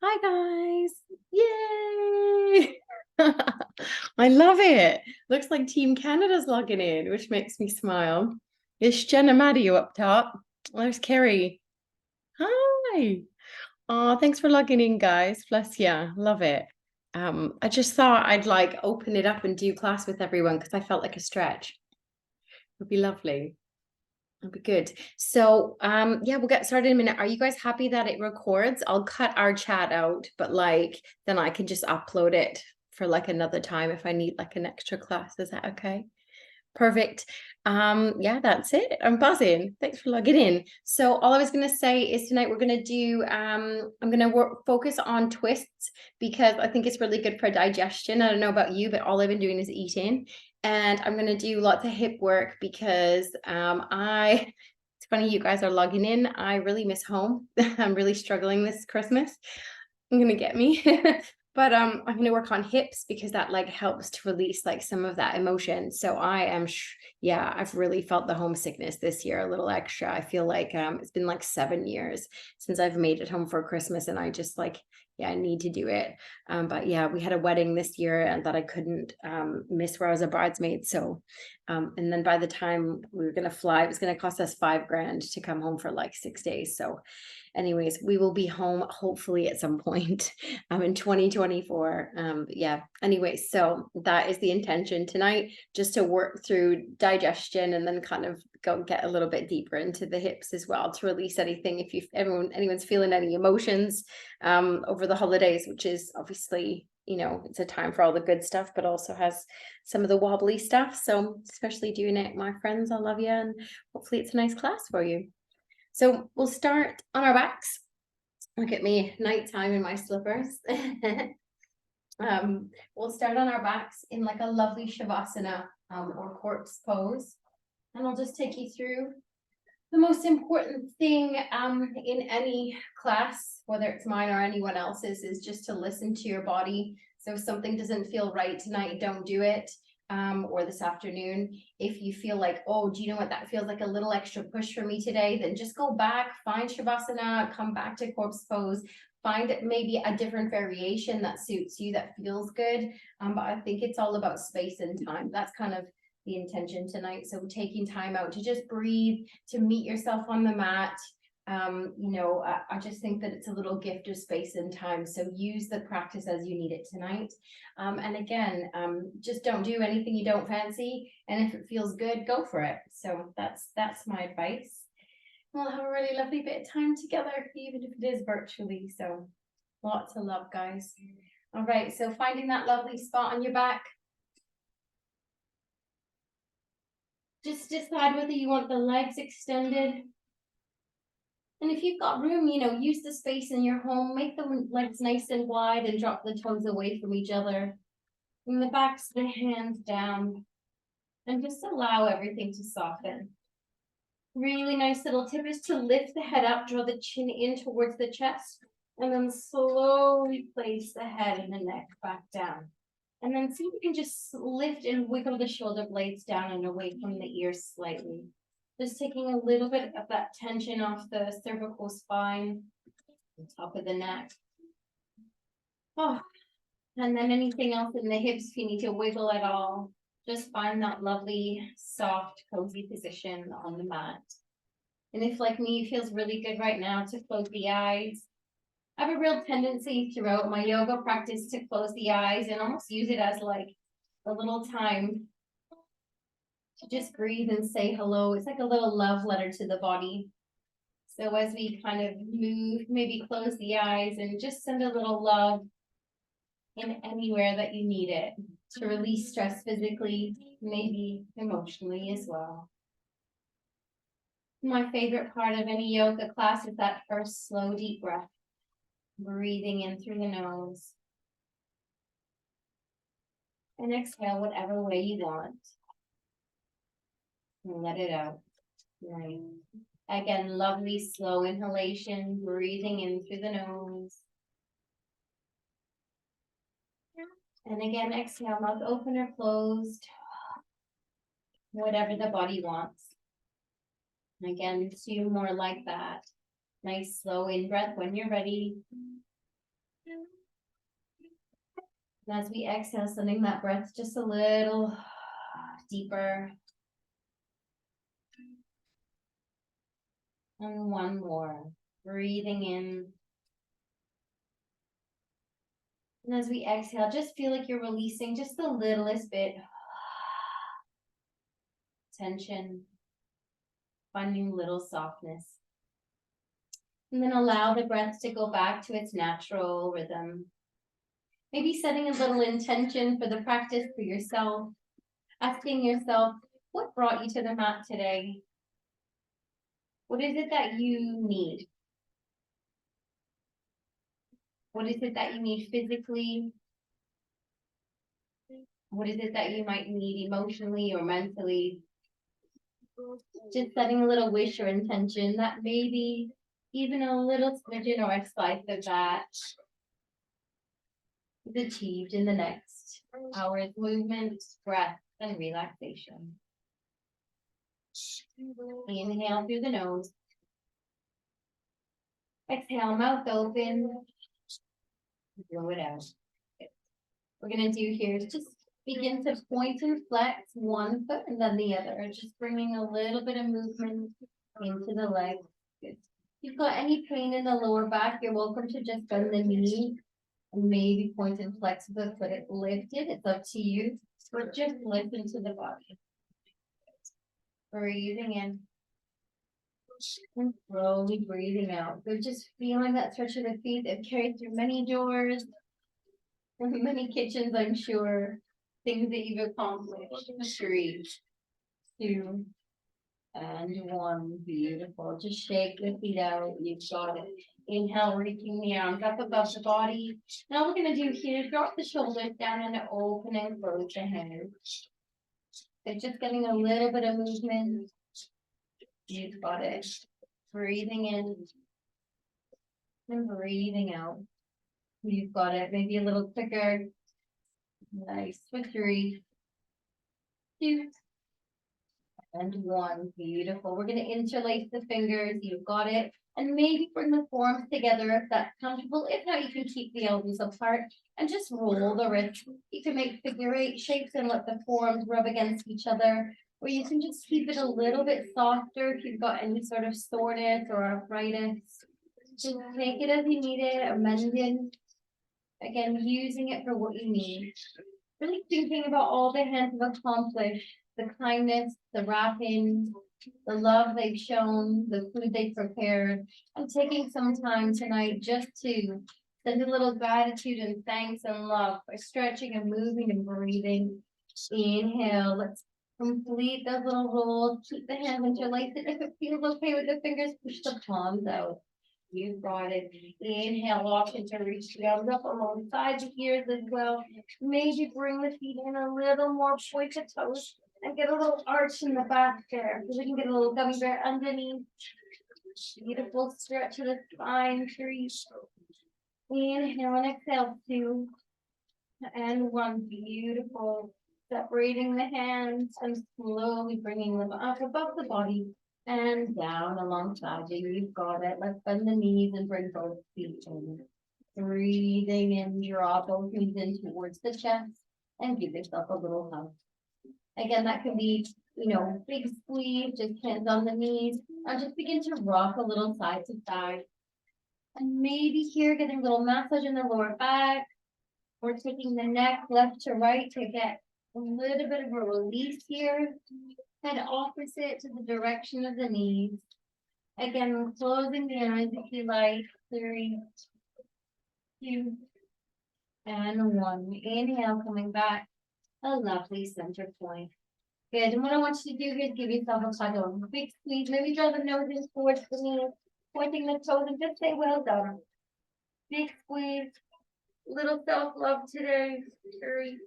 Hi guys. Yay. I love it. Looks like Team Canada's logging in, which makes me smile. Is Jenna Madio up top? There's Kerry. Hi. Oh, thanks for logging in, guys. Bless ya. Love it. I just thought I'd like open it up and do class with everyone because I felt like a stretch. It would be lovely. It'll be good. So, yeah, we'll get started in a minute. Are you guys happy that it records? I'll cut our chat out, but like then I can just upload it for like another time if I need like an extra class. Is that okay? Perfect. Yeah, that's it. I'm buzzing. Thanks for logging in. So all I was gonna say is tonight we're gonna do I'm gonna focus on twists because I think it's really good for digestion. I don't know about you, but all I've been doing is eating. And I'm gonna do lots of hip work because it's funny you guys are logging in. I really miss home. I'm really struggling this Christmas. I'm gonna get me. But I'm gonna work on hips because that like helps to release like some of that emotion. So I am yeah, I've really felt the homesickness this year a little extra. I feel like it's been like 7 years since I've made it home for Christmas, and I just like, yeah, I need to do it. But yeah, we had a wedding this year and that I couldn't miss where I was a bridesmaid. So and then by the time we were gonna fly, it was gonna cost us $5,000 to come home for like 6 days. So anyways, we will be home hopefully at some point in 2024. Yeah, anyway, so that is the intention tonight, just to work through digestion and then kind of go get a little bit deeper into the hips as well to release anything if anyone's feeling any emotions over the holidays, which is obviously, you know, it's a time for all the good stuff, but also has some of the wobbly stuff. So especially doing it, my friends, I love you, and hopefully it's a nice class for you. So we'll start on our backs. Look at me, nighttime in my slippers. We'll start on our backs in like a lovely Shavasana or corpse pose. And I'll just take you through the most important thing in any class, whether it's mine or anyone else's, is just to listen to your body. So if something doesn't feel right tonight, don't do it. Or this afternoon, if you feel like, oh, do you know what, that feels like a little extra push for me today, then just go back, find Shavasana, come back to corpse pose, find maybe a different variation that suits you, that feels good. But I think it's all about space and time. That's kind of the intention tonight. So taking time out to just breathe, to meet yourself on the mat. You know, I just think that it's a little gift of space and time. So use the practice as you need it tonight. And again, just don't do anything you don't fancy. And if it feels good, go for it. So that's my advice. We'll have a really lovely bit of time together, even if it is virtually. So lots of love, guys. All right, so finding that lovely spot on your back. Just decide whether you want the legs extended. And if you've got room, you know, use the space in your home, make the legs nice and wide and drop the toes away from each other. Bring the backs of the hands down and just allow everything to soften. Really nice little tip is to lift the head up, draw the chin in towards the chest, and then slowly place the head and the neck back down. And then see if you can just lift and wiggle the shoulder blades down and away from the ears slightly. Just taking a little bit of that tension off the cervical spine, the top of the neck. Oh, and then anything else in the hips, if you need to wiggle at all, just find that lovely, soft, cozy position on the mat. And if, like me, it feels really good right now to close the eyes. I have a real tendency throughout my yoga practice to close the eyes and almost use it as like a little time to just breathe and say hello. It's like a little love letter to the body. So as we kind of move, maybe close the eyes and just send a little love in anywhere that you need it to release stress physically, maybe emotionally as well. My favorite part of any yoga class is that first slow, deep breath. Breathing in through the nose. And exhale whatever way you want. And let it out. Right. Again, lovely slow inhalation, breathing in through the nose. And again, exhale, mouth open or closed. Whatever the body wants. And again, 2 more like that. Nice slow in breath when you're ready. And as we exhale, sending that breath just a little deeper. And one more. Breathing in. And as we exhale, just feel like you're releasing just the littlest bit. Tension. Finding little softness. And then allow the breath to go back to its natural rhythm. Maybe setting a little intention for the practice for yourself. Asking yourself, what brought you to the mat today? What is it that you need? What is it that you need physically? What is it that you might need emotionally or mentally? Just setting a little wish or intention that maybe even a little smidgen or a slice of that is achieved in the next hour's movement, breath, and relaxation. Inhale through the nose. Exhale, mouth open. Blow it out. We're going to do here is just begin to point and flex one foot and then the other. Just bringing a little bit of movement into the leg. Good. If you've got any pain in the lower back, you're welcome to just bend the knee and maybe point and flex the foot lifted. It's up to you. But just listen to the body. Breathing in. And slowly breathing out. So just feeling that stretch of the feet that carried through many doors, many kitchens, I'm sure. Things that you've accomplished. 3, 2, and 1. Beautiful. Just shake the feet out. You've got it. Inhale, reaching the arms up above the body. Now we're going to do here is drop the shoulders down and open and close the hands. So just getting a little bit of movement. You've got it. Breathing in and breathing out. You've got it. Maybe a little quicker. Nice. For 3, 2, and 1. Beautiful. We're going to interlace the fingers. You've got it. And maybe bring the forearms together if that's comfortable. If not, you can keep the elbows apart and just roll the wrists. You can make figure 8 shapes and let the forearms rub against each other. Or you can just keep it a little bit softer if you've got any sort of soreness or arthritis. Just take it as you need it, amending. Again, using it for what you need. Really thinking about all the hands have accomplished, the kindness, the wrapping, the love they've shown, the food they prepared, and taking some time tonight just to send a little gratitude and thanks and love by stretching and moving and breathing. Inhale, let's complete those little rolls. Keep the hands interlaced. If it feels okay with the fingers, push the palms out. You've got it. Inhale, option to reach the arms up alongside the ears as well. Maybe bring the feet in a little more pointed toes and get a little arch in the back there. So we can get a little gummy bear underneath. Beautiful stretch of the spine. 3. Inhale and exhale. 2 and 1. Beautiful. Separating the hands and slowly bringing them up above the body. And down alongside you. You've got it. Let's bend the knees and bring both feet in. Breathing in, draw both knees in towards the chest and give yourself a little hug. Again, that can be, big squeeze, just hands on the knees, and just begin to rock a little side to side. And maybe here, getting a little massage in the lower back, or taking the neck left to right to get a little bit of a release here. Head opposite to the direction of the knees. Again, closing the eyes if you like. 3, 2, and 1. Inhale, coming back. A lovely center point. Good. And what I want you to do here is give yourself a cuddle. Big squeeze. Maybe draw the nose in towards the knees, pointing the toes, and just say, well done. Big squeeze. Little self-love today. 3,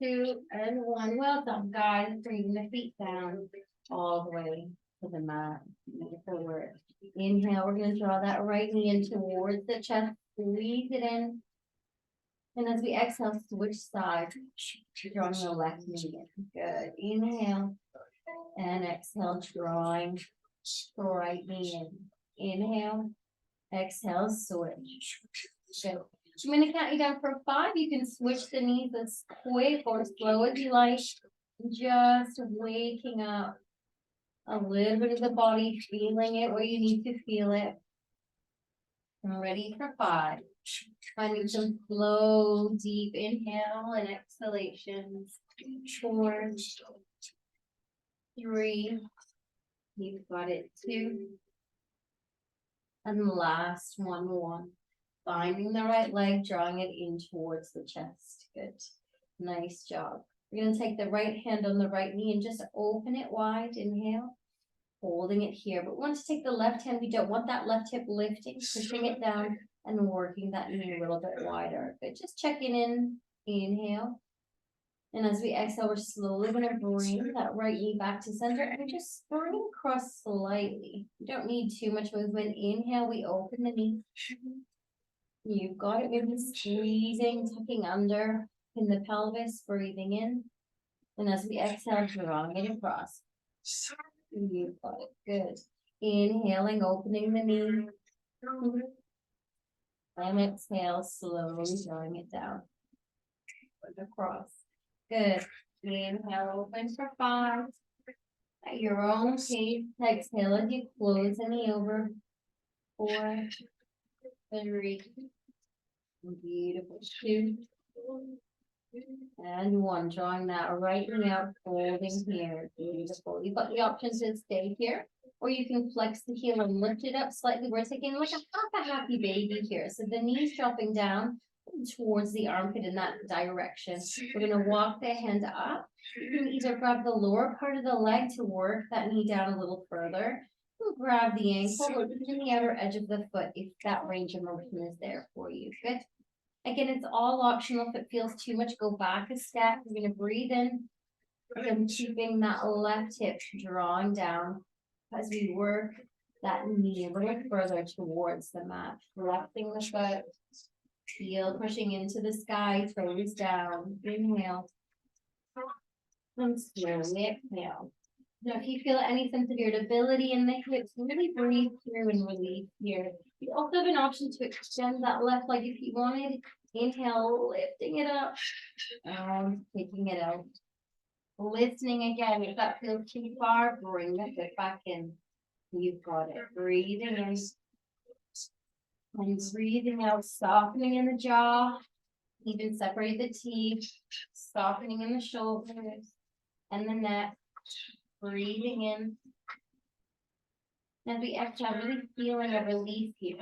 2, and 1. Well done, guys. Bring the feet down all the way to the mat. Forward. Inhale. We're going to draw that right knee in towards the chest. Squeeze it in. And as we exhale, switch sides. Drawing the left knee in. Good. Inhale. And exhale, drawing the right knee in. Inhale. Exhale, switch. Good. I'm going to count you down for 5. You can switch the knees as quick or slow as you like. Just waking up a little bit of the body, feeling it where you need to feel it. I'm ready for 5. Finding some slow, deep inhale and exhalations. 4, 3. You've got it. 2. And last one, 1. Finding the right leg, drawing it in towards the chest. Good. Nice job. We're going to take the right hand on the right knee and just open it wide. Inhale. Holding it here. But we want to take the left hand. We don't want that left hip lifting, pushing it down and working that knee a little bit wider. Good. Just checking in. Inhale. And as we exhale, we're slowly going to bring that right knee back to center and just bring across slightly. You don't need too much movement. Inhale, we open the knee. You've got it. Maybe squeezing, tucking under in the pelvis, breathing in. And as we exhale, drawing it across. You've got it. Good. Inhaling, opening the knee. And exhale, slowly drawing it down. Put across. Good. Inhale, open for 5. At your own pace, exhale as you close the knee over. 4, 3. Beautiful. 2. And 1. Drawing that right knee out, holding here. Beautiful. You've got the option to stay here, or you can flex the heel and lift it up slightly. We're taking like a happy baby here. So the knees dropping down towards the armpit in that direction. We're going to walk the hand up. You can either grab the lower part of the leg to work that knee down a little further. Grab the ankle or even the outer edge of the foot if that range of motion is there for you. Good. Again, it's all optional. If it feels too much, go back a step. We're going to breathe in. Again, keeping that left hip drawing down as we work that knee a little further towards the mat. Flexing the foot. Heel pushing into the sky, toes down. Inhale. And slowly exhale. Now, if you feel any sense of irritability in the hips, really breathe through and release here. You also have an option to extend that left leg if you wanted. Inhale, lifting it up and taking it out. Listening again. If that feels too far, bring the foot back in. You've got it. Breathing in. And breathing out, softening in the jaw, even separate the teeth, softening in the shoulders and the neck, breathing in. As we exhale, really feeling a release here,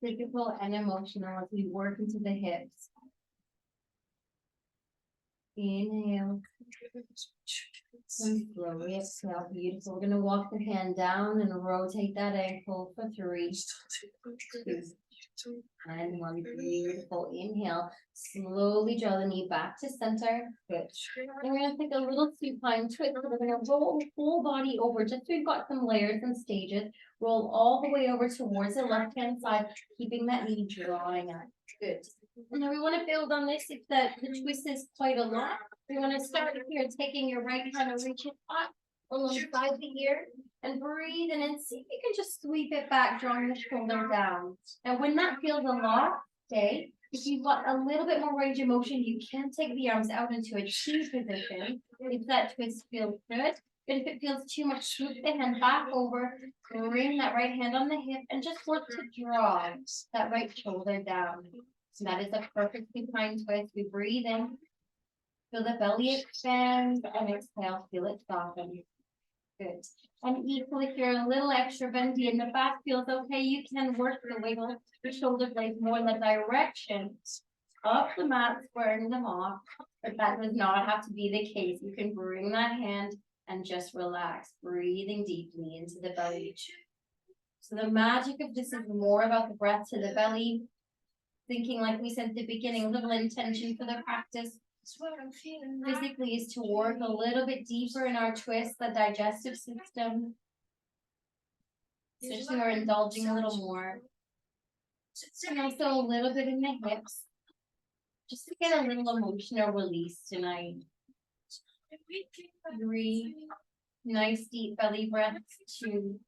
physical and emotional as we work into the hips. Inhale. And slowly exhale. Beautiful. We're going to walk the hand down and rotate that ankle for 3, 2, and 1. Beautiful. Inhale. Slowly draw the knee back to center. Good. And we're going to take a little supine twist. We're going to roll the whole body over just so we've got some layers and stages. Roll all the way over towards the left-hand side, keeping that knee drawing up. Good. And then we want to build on this if the twist is quite a lot. We want to start here, taking your right hand and reach it up alongside the ear and breathe in and see if you can just sweep it back, drawing the shoulder down. And when that feels a lot, okay, if you've got a little bit more range of motion, you can take the arms out into a T position if that twist feels good. But if it feels too much, swoop the hand back over, bring that right hand on the hip, and just work to draw that right shoulder down. So that is a perfect supine twist. We breathe in, feel the belly expand, and exhale, feel it soften. Good. And equally, if you're a little extra bendy and the back feels okay, you can work the wiggle the shoulder blades more in the direction of the mat, squaring them off. But that does not have to be the case. You can bring that hand and just relax, breathing deeply into the belly. So the magic of this is more about the breath to the belly. Thinking, like we said at the beginning, a little intention for the practice physically is to work a little bit deeper in our twist, the digestive system. So we're indulging a little more. And also a little bit in the hips. Just to get a little emotional release tonight. 3 nice deep belly breaths. 2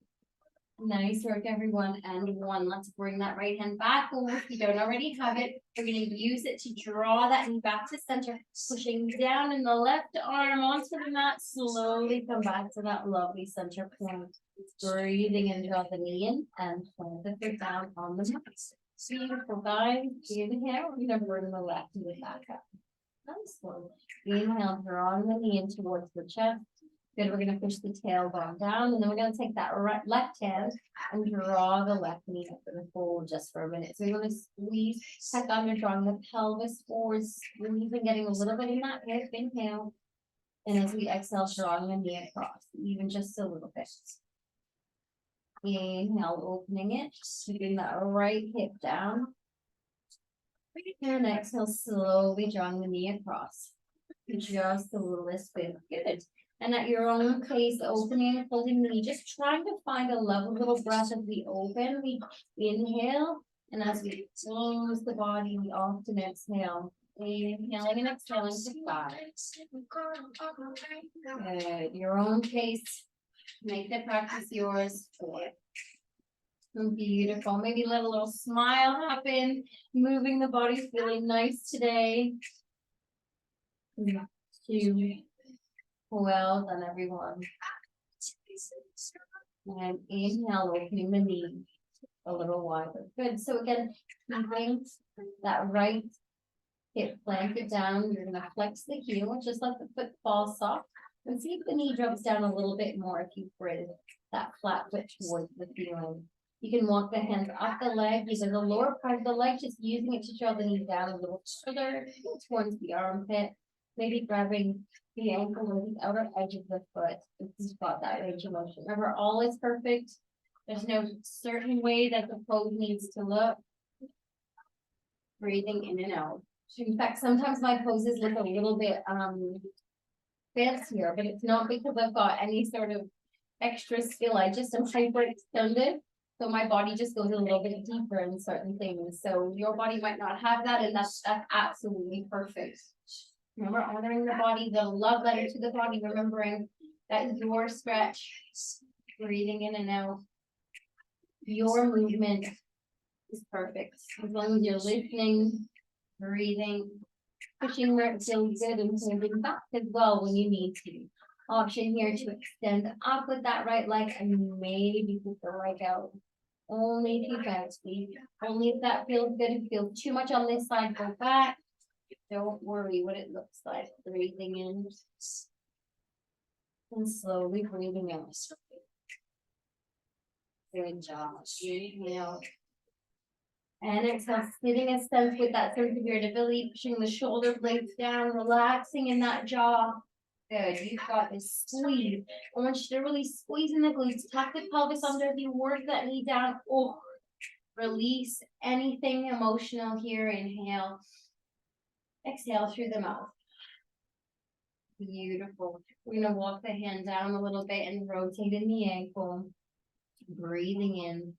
Nice work, everyone. And one. Let's bring that right hand back over. If you don't already have it, we're going to use it to draw that knee back to center, pushing down in the left arm onto the mat. Slowly come back to that lovely center point. Breathing and draw the knee in and plant the foot down on the mat. Beautiful, guys. Inhale. We're going to bring the left knee back up. Nice one. Inhale, drawing the knee in towards the chest. Good, we're going to push the tailbone down, and then we're going to take that left hand and draw the left knee up in the fold just for a minute. So we're going to squeeze, tuck under, drawing the pelvis forward, squeezing, getting a little bit in that hip, inhale. And as we exhale, drawing the knee across, even just a little bit. Inhale, opening it, keeping that right hip down. And exhale, slowly drawing the knee across. Just a little bit. Good. And at your own pace, opening and folding the knee, just trying to find a level little breath as we open. We inhale, and as we close the body, we often exhale. Inhaling and exhaling to 5. Good. Your own pace. Make the practice yours. 4. Beautiful. Maybe let a little smile happen. Moving the body, feeling nice today. 2. Well done, everyone. And inhale, opening the knee a little wider. Good. So again, keeping that right hip planted down. You're going to flex the heel. Just let the foot fall soft. And see if the knee drops down a little bit more if you bring that flat foot towards the ceiling. You can walk the hands up the leg, using the lower part of the leg, just using it to draw the knee down a little further towards the armpit. Maybe grabbing the ankle or the outer edge of the foot if you've got that range of motion. Remember, all is perfect. There's no certain way that the pose needs to look. Breathing in and out. In fact, sometimes my poses look a little bit fancier, but it's not because I've got any sort of extra skill. I just am hyperextended. So my body just goes a little bit deeper in certain things. So your body might not have that, and that's absolutely perfect. Remember, honoring the body, the love letter to the body, remembering that your stretch, breathing in and out, your movement is perfect. As long as you're listening, breathing, pushing where it feels good, and holding back as well when you need to. Option here to extend up with that right leg and maybe put the leg out. Only if you fancy. Only if that feels good. If it feels too much on this side, go back. Don't worry what it looks like. Breathing in and slowly breathing out. Good job. Inhale. And exhale, sitting a sense with that sense of irritability, pushing the shoulder blades down, relaxing in that jaw. Good. You've got this squeeze. I want you to really squeeze in the glutes. Tuck the pelvis under. If you work that knee down, release anything emotional here. Inhale. Exhale through the mouth. Beautiful. We're going to walk the hand down a little bit and rotate in the ankle. Breathing in.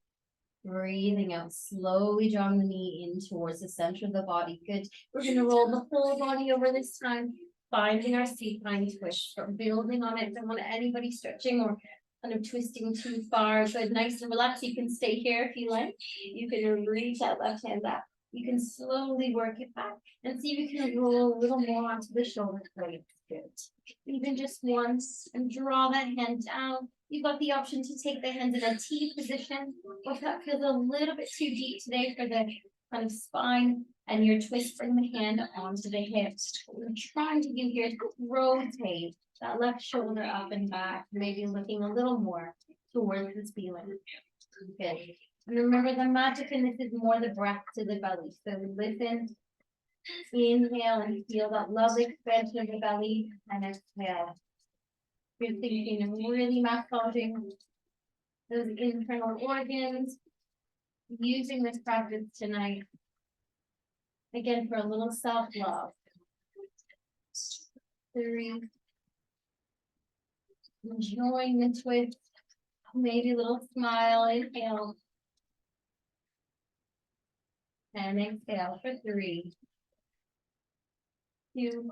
Breathing out, slowly drawing the knee in towards the center of the body. Good. We're going to roll the whole body over this time, finding our supine twist, but building on it. Don't want anybody stretching or kind of twisting too far. Good, nice and relaxed. You can stay here if you like. You can reach that left hand up. You can slowly work it back and see if you can roll a little more onto the shoulder blade. Good. Even just once, and draw that hand down. You've got the option to take the hands in a T position, or if that feels a little bit too deep today for the kind of spine, and your twist, bring the hand onto the hips. What we're trying to do here is rotate that left shoulder up and back, maybe looking a little more towards the ceiling. Good. And remember, the magic in this is more the breath to the belly. So listen, inhale, and feel that lovely expansion of the belly, and exhale. You're thinking of really massaging those internal organs, using this practice tonight, again, for a little self-love. 3, enjoying the twist, maybe a little smile, inhale, and exhale for 3, 2,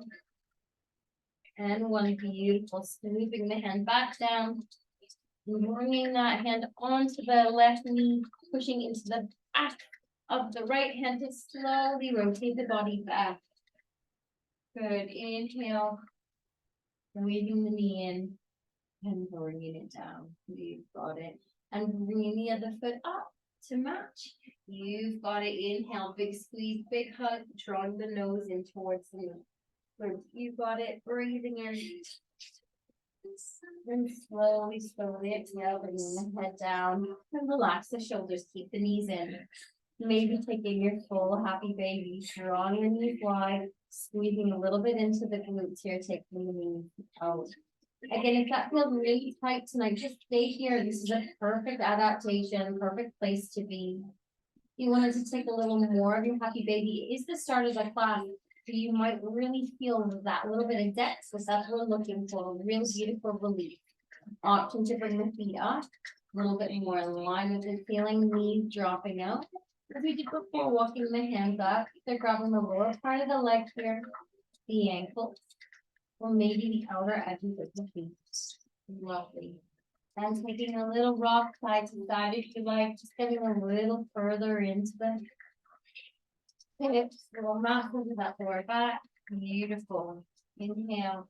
and 1. Beautiful. Smoothing the hand back down. Bringing that hand onto the left knee, pushing into the back of the right hand to slowly rotate the body back. Good. Inhale, weaving the knee in and bringing it down. You've got it. And bringing the other foot up to match. You've got it. Inhale, big squeeze, big hug, drawing the nose in towards the knee. You've got it. Breathing in. And slowly exhale, bringing the head down. And relax the shoulders. Keep the knees in. Maybe taking your full happy baby, drawing your knees wide, squeezing a little bit into the glutes here, taking the knees out. Again, if that feels really tight tonight, just stay here. This is a perfect adaptation, perfect place to be. If you wanted to take a little more of your happy baby, it is the start of the class. So you might really feel that little bit of depth, because that's what we're looking for, a real beautiful relief. Option to bring the feet up, a little bit more in line with the feeling, knees dropping out. As we did before, walking the hands up, they're grabbing the lower part of the leg here, the ankles, or maybe the outer edges of the feet. Lovely. And taking a little rock side to side if you like, just getting a little further into the hips, little muscles of that lower back. Beautiful. Inhale.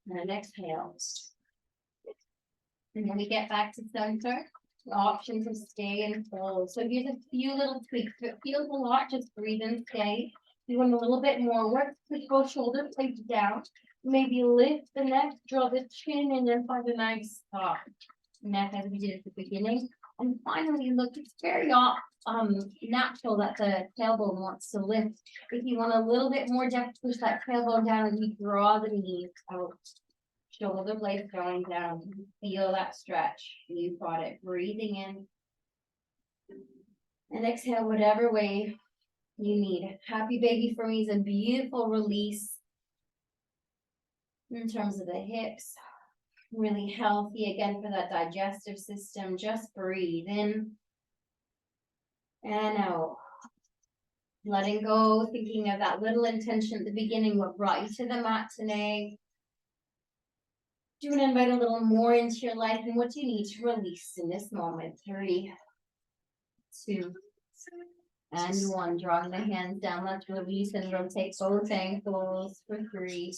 And exhale. And then we get back to center. Option to stay and hold. So here's a few little tweaks. If it feels a lot, just breathe and stay. You want a little bit more work. Push both shoulder blades down. Maybe lift the neck, draw the chin, and then find a nice soft neck as we did at the beginning. And finally, look, it's very natural that the tailbone wants to lift. If you want a little bit more depth, push that tailbone down and you draw the knees out. Shoulder blades going down. Feel that stretch. You've got it. Breathing in. And exhale whatever way you need. Happy baby for me is a beautiful release in terms of the hips. Really healthy again for that digestive system. Just breathe in and out. Letting go, thinking of that little intention at the beginning, what brought you to the mat today. Do you want to invite a little more into your life and what do you need to release in this moment? 3, 2, and 1. Drawing the hands down, let's release and rotate both ankles for 3.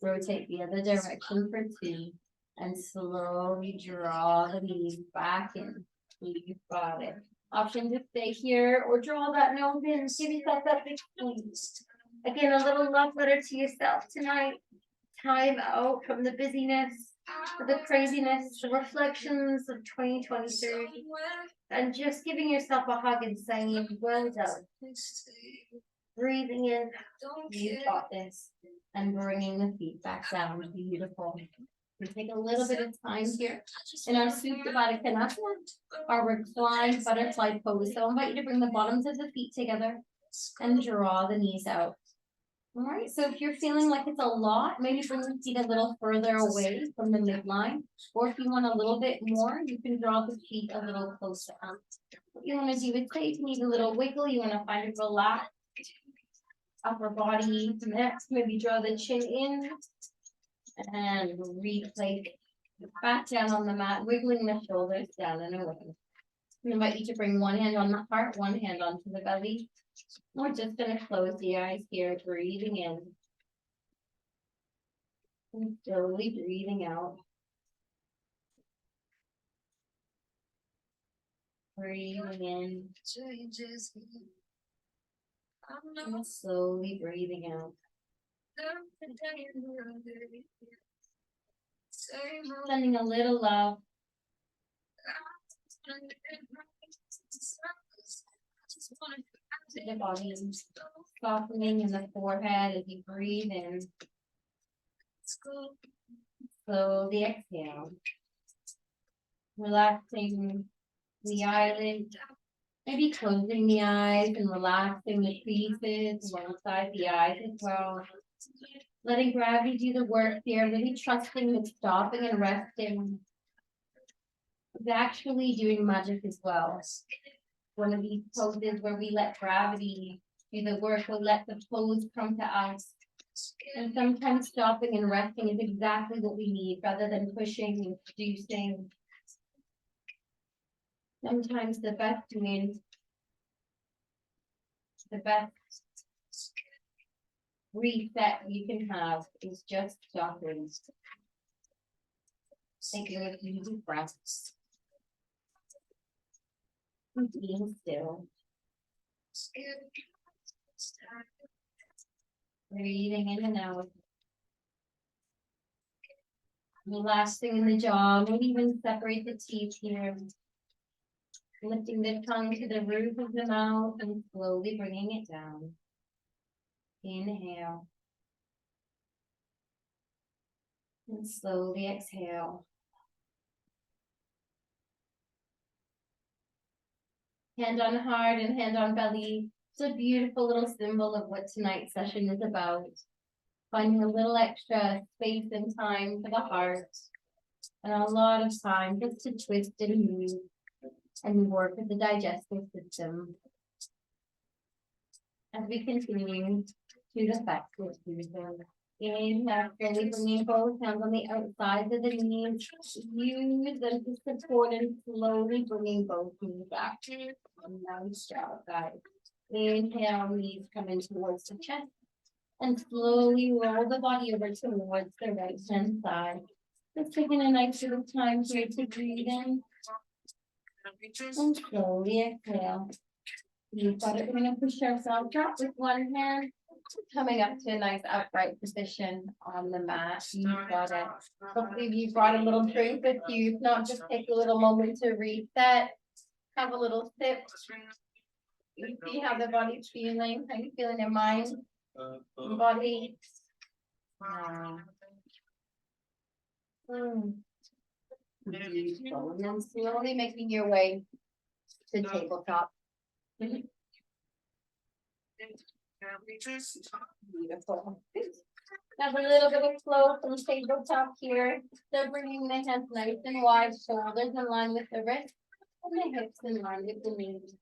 Rotate the other direction for 2. And slowly draw the knees back in. You've got it. Option to stay here or draw that nose in. Give yourself that big squeeze. Again, a little love letter to yourself tonight. Time out from the busyness, the craziness, the reflections of 2023, and just giving yourself a hug and saying, well done. Breathing in, you got this, and bringing the feet back down. Beautiful. We take a little bit of time here in our Supta Baddha Konasana, our reclined butterfly pose. So I invite you to bring the bottoms of the feet together and draw the knees out. All right, so if you're feeling like it's a lot, maybe bring the feet a little further away from the midline. Or if you want a little bit more, you can draw the feet a little closer. What you want to do is say if you need a little wiggle, you want to find a relaxed upper body. Next, maybe draw the chin in and replace back down on the mat, wiggling the shoulders down and away. I invite you to bring one hand on the heart, one hand onto the belly. We're just going to close the eyes here, breathing in. And slowly breathing out. Breathing in. And slowly breathing out. Sending a little love. To the body, softening in the forehead as you breathe in. Slowly exhale. Relaxing the eyelids. Maybe closing the eyes and relaxing the creases alongside the eyes as well. Letting gravity do the work here, really trusting that stopping and resting is actually doing magic as well. One of these poses where we let gravity do the work, we'll let the pose come to us. And sometimes stopping and resting is exactly what we need rather than pushing and producing. Sometimes the best win, the best reset you can have is just stopping. Taking a few deep breaths. And being still. Breathing in and out. Relaxing in the jaw, maybe even separate the teeth here. Lifting the tongue to the roof of the mouth and slowly bringing it down. Inhale. And slowly exhale. Hand on heart and hand on belly. It's a beautiful little symbol of what tonight's session is about. Finding a little extra space and time for the heart. And a lot of time just to twist and move and work with the digestive system. As we continue to the back foot movement. Inhale, slowly bringing both hands on the outsides of the knees. Use them to support and slowly bringing both knees back. Nice job, guys. Inhale, knees coming towards the chest. And slowly roll the body over towards the right hand side. Just taking a nice little time here to breathe in. And slowly exhale. You've got it. We're going to push ourselves up with one hand. Coming up to a nice upright position on the mat. You've got it. Hopefully you brought a little drink with you. If not, just take a little moment to reset. Have a little sip. You see how the body's feeling. How you feeling your mind? Body. Beautiful. And then slowly making your way to tabletop. Beautiful. Have a little bit of flow from tabletop here. So bringing the hands nice and wide, shoulders in line with the wrist, and the hips in line with the knees.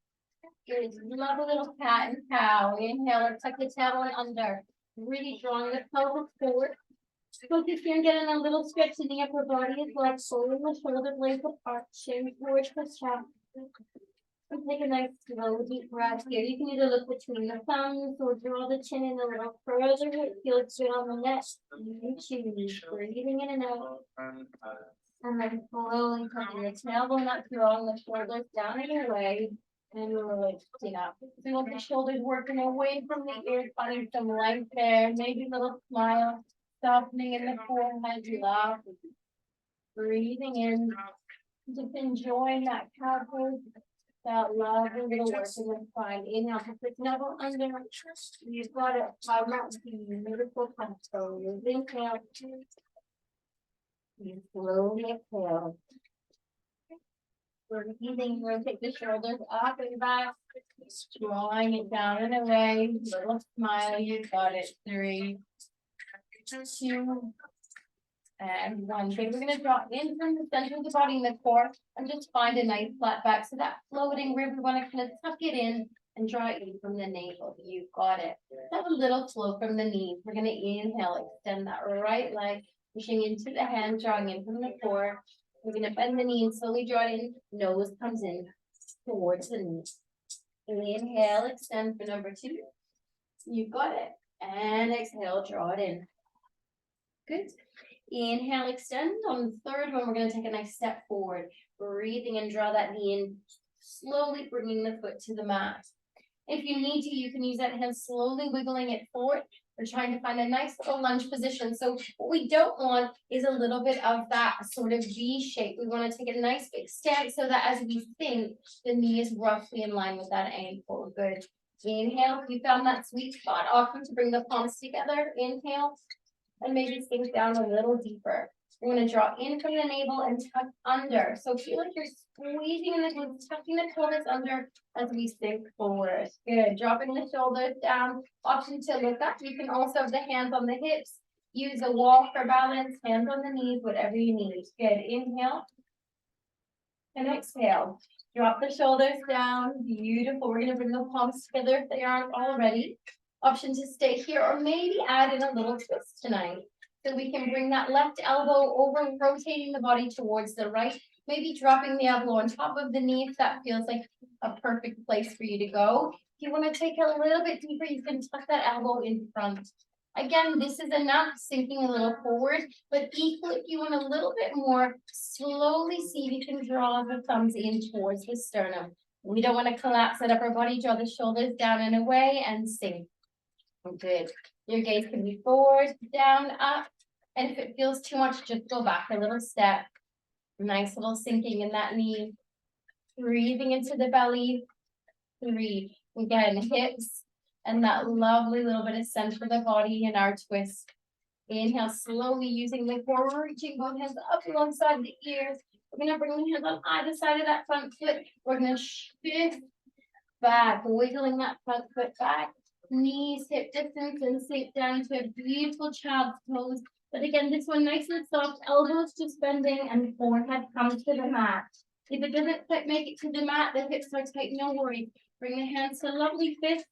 Good. Love a little cat and cow. Inhale or tuck the tailbone under. Really drawing the pelvis forward. Focus here and getting a little stretch in the upper body as well. Pulling the shoulder blades apart, chin towards the chest. And take a nice slow deep breath here. You can either look between the thumbs or draw the chin in a little further. It feels good on the neck. You choose. Breathing in and out. And then slowly tucking the tailbone up, drawing the shoulders down and away. And lifting up. We want the shoulders working away from the ears, finding some length there. Maybe a little smile. Softening in the forehead, laugh. Breathing in. Just enjoying that cow pose. That love a little work in the spine. Inhale, put the knuckle under. You've got it. How not beautiful control. Inhale. You slowly exhale. Breathing, we're going to take the shoulders up and back. Drawing it down and away. Little smile. You got it. 3, 2, and 1. Okay, we're going to draw in from the center of the body and the core and just find a nice flat back. So that floating rib, we want to kind of tuck it in and draw it in from the navel. You've got it. Have a little flow from the knees. We're going to inhale, extend that right leg, pushing into the hand, drawing in from the core. We're going to bend the knee and slowly draw it in. Nose comes in towards the knee. Inhale, extend for number 2. You've got it. And exhale, draw it in. Good. Inhale, extend. On the third one, we're going to take a nice step forward. Breathing and draw that knee in, slowly bringing the foot to the mat. If you need to, you can use that hand slowly wiggling it forward. We're trying to find a nice little lunge position. So what we don't want is a little bit of that sort of V shape. We want to take a nice big stance so that as we sink, the knee is roughly in line with that ankle. Good. Inhale. If you found that sweet spot, often to bring the palms together. Inhale. And maybe sink down a little deeper. We're going to draw in from the navel and tuck under. So feel like you're squeezing in the glutes, tucking the pelvis under as we sink forward. Good. Dropping the shoulders down. Option to look up. You can also have the hands on the hips. Use a wall for balance. Hands on the knees, whatever you need. Good. Inhale. And exhale. Drop the shoulders down. Beautiful. We're going to bring the palms together if they aren't already. Option to stay here or maybe add in a little twist tonight. So we can bring that left elbow over, rotating the body towards the right, maybe dropping the elbow on top of the knee if that feels like a perfect place for you to go. If you want to take a little bit deeper, you can tuck that elbow in front. Again, this is enough, sinking a little forward, but equal if you want a little bit more, slowly see if you can draw the thumbs in towards the sternum. We don't want to collapse that upper body, draw the shoulders down and away and sink. Good. Your gaze can be forward, down, up. And if it feels too much, just go back a little step. Nice little sinking in that knee. Breathing into the belly. 3. Again, hips and that lovely little bit of center of the body in our twist. Inhale, slowly using the core, reaching both hands up alongside the ears. We're going to bring the hands on either side of that front foot. We're going to shift back, wiggling that front foot back. Knees, hip distance, and sink down to a beautiful child's pose. But again, this one nice and soft, elbows just bending and forehead comes to the mat. If it doesn't quite make it to the mat, the hips are tight, no worries. Bring the hands to a lovely fist,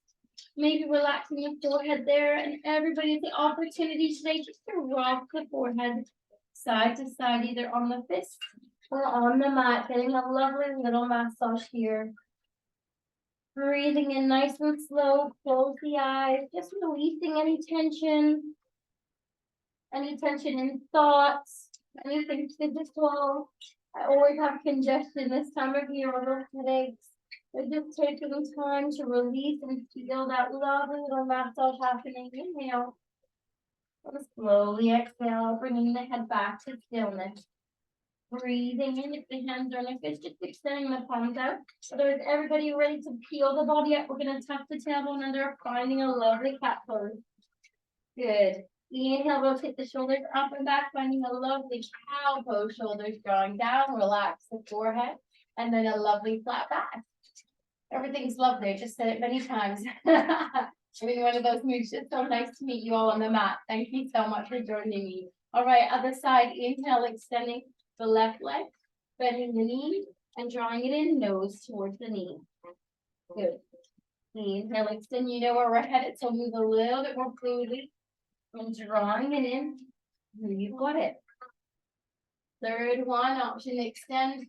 maybe relaxing the forehead there. And everybody has the opportunity today just to rock the forehead side to side, either on the fist or on the mat, getting a lovely little massage here. Breathing in nice and slow, close the eyes, just releasing any tension in thoughts, anything physical. I always have congestion this time of year or those headaches. But just taking the time to release and feel that lovely little massage happening. Inhale. And slowly exhale, bringing the head back to stillness. Breathing in, if the hands are like this, just extending the palms out. Otherwise, everybody ready to peel the body up. We're going to tuck the tailbone under, finding a lovely cat pose. Good. Inhale, rotate the shoulders up and back, finding a lovely cow pose. Shoulders drawing down, relax the forehead, and then a lovely flat back. Everything's lovely. I just said it many times. I'm in one of those moods. It's so nice to meet you all on the mat. Thank you so much for joining me. All right, other side. Inhale, extending the left leg, bending the knee, and drawing it in, nose towards the knee. Good. Inhale, extend. You know where we're headed, so move a little bit more fluidly. And drawing it in. You've got it. Third one, option extend.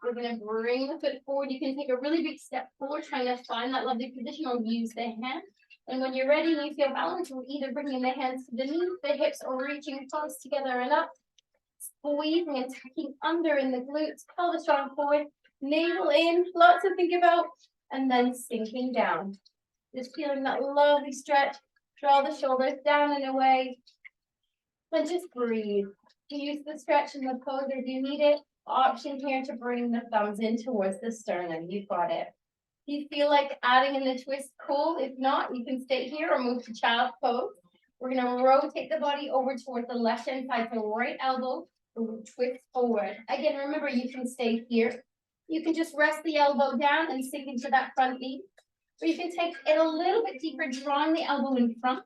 We're going to bring the foot forward. You can take a really big step forward, trying to find that lovely position or use the hand. And when you're ready and you feel balanced, we're either bringing the hands to the knees, the hips, or reaching close together and up. Squeezing and tucking under in the glutes, pelvis strong forward, navel in, lots to think about, and then sinking down. Just feeling that lovely stretch. Draw the shoulders down and away. Then just breathe. Use the stretch in the pose if you need it. Option here to bring the thumbs in towards the sternum. You've got it. If you feel like adding in the twist, cool. If not, you can stay here or move to child's pose. We're going to rotate the body over towards the left hand side, so right elbow, twist forward. Again, remember, you can stay here. You can just rest the elbow down and sink into that front knee. Or you can take it a little bit deeper, drawing the elbow in front.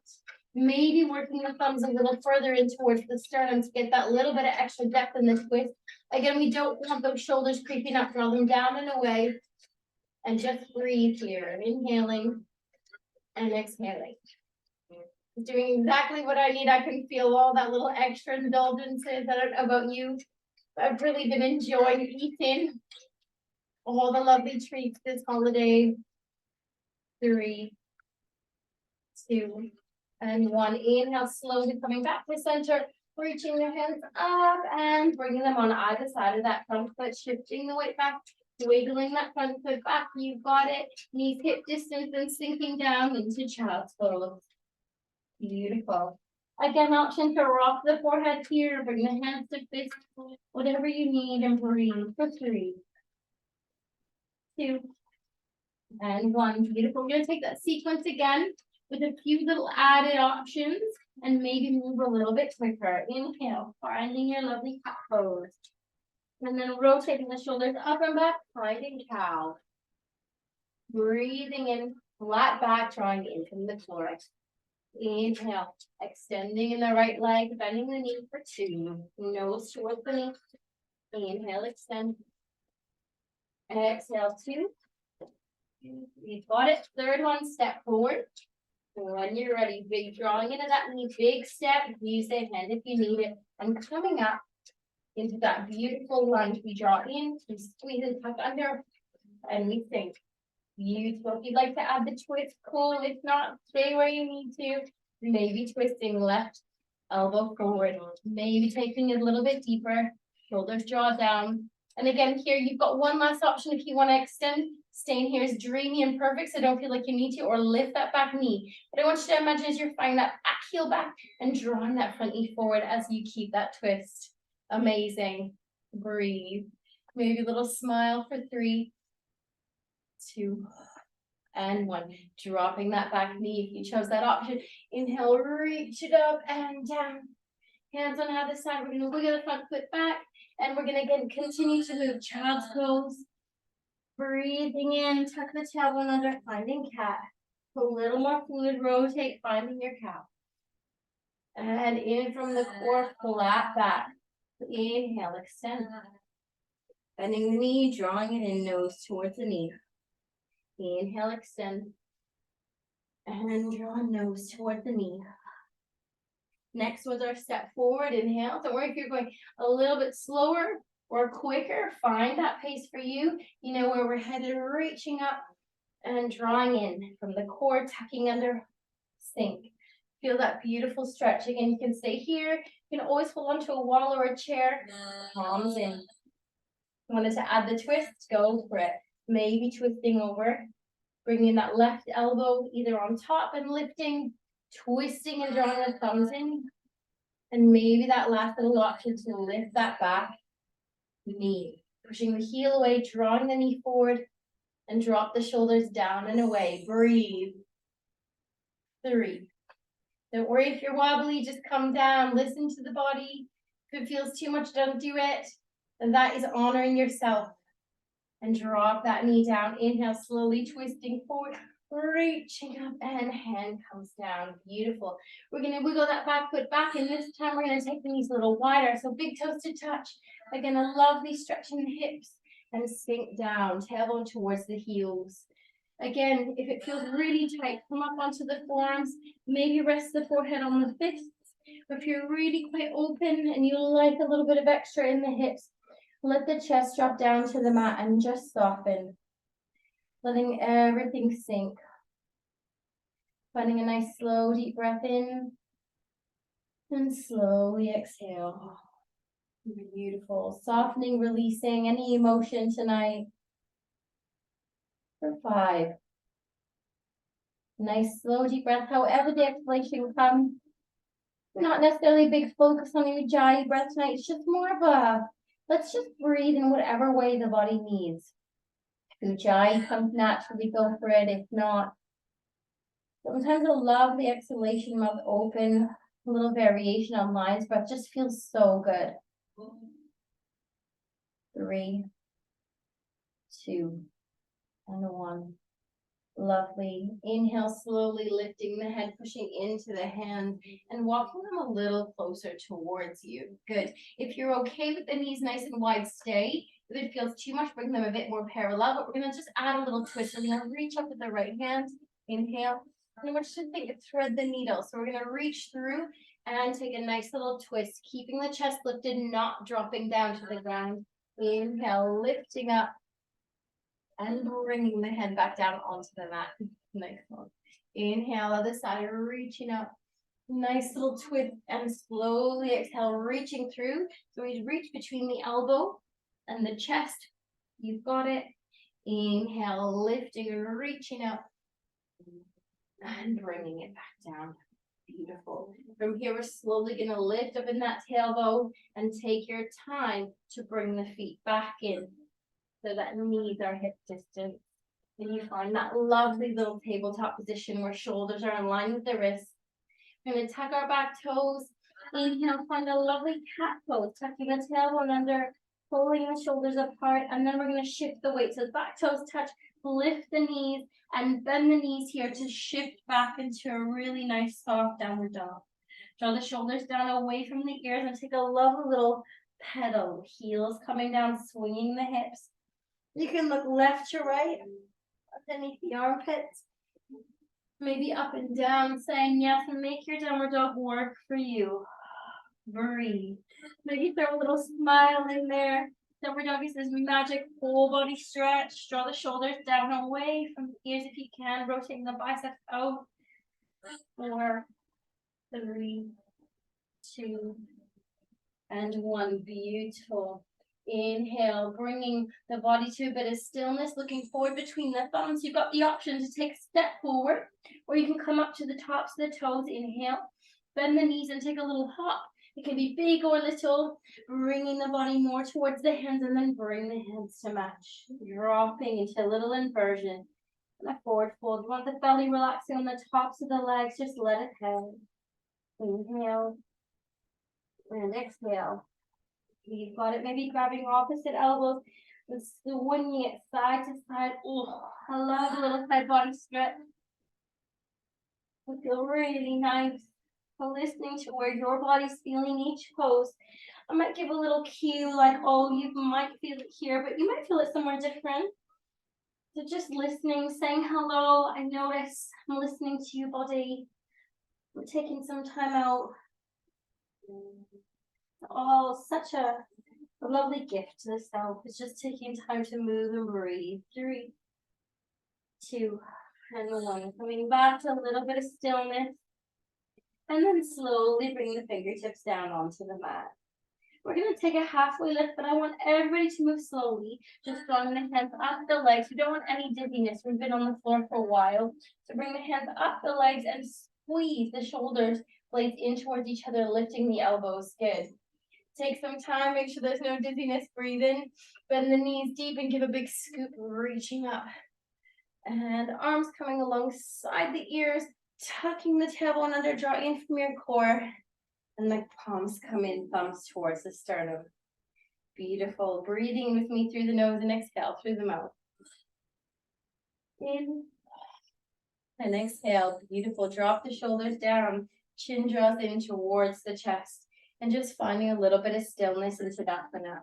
Maybe working the thumbs a little further in towards the sternum to get that little bit of extra depth in the twist. Again, we don't want those shoulders creeping up, draw them down and away. And just breathe here, inhaling and exhaling. Doing exactly what I need. I can feel all that little extra indulgences. I don't know about you, but I've really been enjoying eating all the lovely treats this holiday. 3, 2, and 1. Inhale, slowly coming back to center, reaching the hands up and bringing them on either side of that front foot, shifting the weight back, wiggling that front foot back. You've got it. Knees hip distance and sinking down into child's pose. Beautiful. Again, option to rock the forehead here, bring the hands to fist, whatever you need, and breathe for 3, 2, and 1. Beautiful. We're going to take that sequence again with a few little added options and maybe move a little bit quicker. Inhale, finding your lovely cat pose. And then rotating the shoulders up and back, finding cow. Breathing in, flat back, drawing in from the floor. Inhale, extending in the right leg, bending the knee for 2. Nose towards the knee. Inhale, extend. Exhale, 2. You've got it. Third one, step forward. When you're ready, big drawing into that knee, big step, use the hand if you need it, and coming up into that beautiful lunge. We draw in, we squeeze and tuck under, and we sink. Beautiful. If you'd like to add the twist, cool. If not, stay where you need to. Maybe twisting left elbow forward, maybe taking it a little bit deeper, shoulders draw down. And again, here you've got one last option if you want to extend. Staying here is dreamy and perfect, so don't feel like you need to, or lift that back knee. But I want you to imagine as you're finding that back heel back and drawing that front knee forward as you keep that twist. Amazing. Breathe. Maybe a little smile for 3, 2, and 1. Dropping that back knee if you chose that option. Inhale, reach it up and down. Hands on either side. We're going to wiggle the front foot back, and we're going to again continue to move child's pose. Breathing in, tuck the tailbone under, finding cat. A little more fluid, rotate, finding your cow. And in from the core, flat back. Inhale, extend. Bending the knee, drawing it in, nose towards the knee. Inhale, extend. And draw nose towards the knee. Next was our step forward, inhale. Don't worry if you're going a little bit slower or quicker, find that pace for you. You know where we're headed, reaching up and drawing in from the core, tucking under, sink. Feel that beautiful stretch. Again, you can stay here. You can always hold onto a wall or a chair. Palms in. Wanted to add the twist, go for it. Maybe twisting over. Bringing that left elbow either on top and lifting, twisting and drawing the thumbs in. And maybe that last little option to lift that back knee. Pushing the heel away, drawing the knee forward, and drop the shoulders down and away. Breathe. 3. Don't worry if you're wobbly, just come down, listen to the body. If it feels too much, don't do it. And that is honoring yourself. And drop that knee down. Inhale, slowly twisting forward, reaching up, and hand comes down. Beautiful. We're going to wiggle that back foot back, and this time we're going to take the knees a little wider. So big toes to touch. Again, a lovely stretch in the hips, and sink down, tailbone towards the heels. Again, if it feels really tight, come up onto the forearms. Maybe rest the forehead on the fists. Or if you're really quite open and you like a little bit of extra in the hips, let the chest drop down to the mat and just soften. Letting everything sink. Finding a nice slow deep breath in. And slowly exhale. Beautiful. Softening, releasing any emotion tonight. For 5. Nice slow deep breath. However the exhalation comes. Not necessarily a big focus on your ujjayi breath tonight. It's just more of a, let's just breathe in whatever way the body needs. If ujjayi comes naturally, go for it. If not, sometimes I love the exhalation, mouth open, a little variation on lines, but just feels so good. 3, 2, and 1. Lovely. Inhale, slowly lifting the head, pushing into the hands and walking them a little closer towards you. Good. If you're okay with the knees nice and wide, stay. If it feels too much, bring them a bit more parallel, but we're going to just add a little twist. We're going to reach up with the right hand. Inhale. And we're just going to thread the needle. So we're going to reach through and take a nice little twist, keeping the chest lifted, not dropping down to the ground. Inhale, lifting up. And bringing the head back down onto the mat. Nice one. Inhale, other side, reaching up. Nice little twist, and slowly exhale, reaching through. So we reach between the elbow and the chest. You've got it. Inhale, lifting and reaching up. And bringing it back down. Beautiful. From here, we're slowly going to lift up in that tailbone and take your time to bring the feet back in. So that knees are hip distance. And you find that lovely little tabletop position where shoulders are in line with the wrists. We're going to tuck our back toes. Inhale, find a lovely cat pose. Tucking the tailbone under, pulling the shoulders apart. And then we're going to shift the weight. So back toes touch, lift the knees, and bend the knees here to shift back into a really nice soft downward dog. Draw the shoulders down away from the ears and take a lovely little pedal. Heels coming down, swinging the hips. You can look left to right, underneath the armpits. Maybe up and down, saying yes, and make your downward dog work for you. Breathe. Maybe throw a little smile in there. Downward dog is this magic whole body stretch. Draw the shoulders down away from the ears if you can. Rotating the biceps out. 4, 3, 2, and 1. Beautiful. Inhale, bringing the body to a bit of stillness, looking forward between the thumbs. You've got the option to take a step forward, or you can come up to the tops of the toes. Inhale, bend the knees and take a little hop. It can be big or little, bringing the body more towards the hands, and then bring the hands to match. Dropping into a little inversion. And a forward fold. You want the belly relaxing on the tops of the legs, just let it go. Inhale, and exhale. You've got it. Maybe grabbing opposite elbows and swinging it side to side. Oh, I love a little side body stretch. It feels really nice. So listening to where your body's feeling each pose. I might give a little cue like, oh, you might feel it here, but you might feel it somewhere different. So just listening, saying hello. I notice I'm listening to you, body. I'm taking some time out. Oh, such a lovely gift to the self. It's just taking time to move and breathe. 3, 2, and 1. Coming back to a little bit of stillness. And then slowly bring the fingertips down onto the mat. We're going to take a halfway lift, but I want everybody to move slowly. Just drawing the hands up the legs. We don't want any dizziness. We've been on the floor for a while. So bring the hands up the legs and squeeze the shoulders blades in towards each other, lifting the elbows. Good. Take some time, make sure there's no dizziness. Breathe in, bend the knees deep and give a big scoop, reaching up. And arms coming alongside the ears, tucking the tailbone under, draw in from your core. And the palms come in, thumbs towards the sternum. Beautiful. Breathing with me through the nose and exhale through the mouth. In and exhale. Beautiful. Drop the shoulders down. Chin draws in towards the chest. And just finding a little bit of stillness into that for now.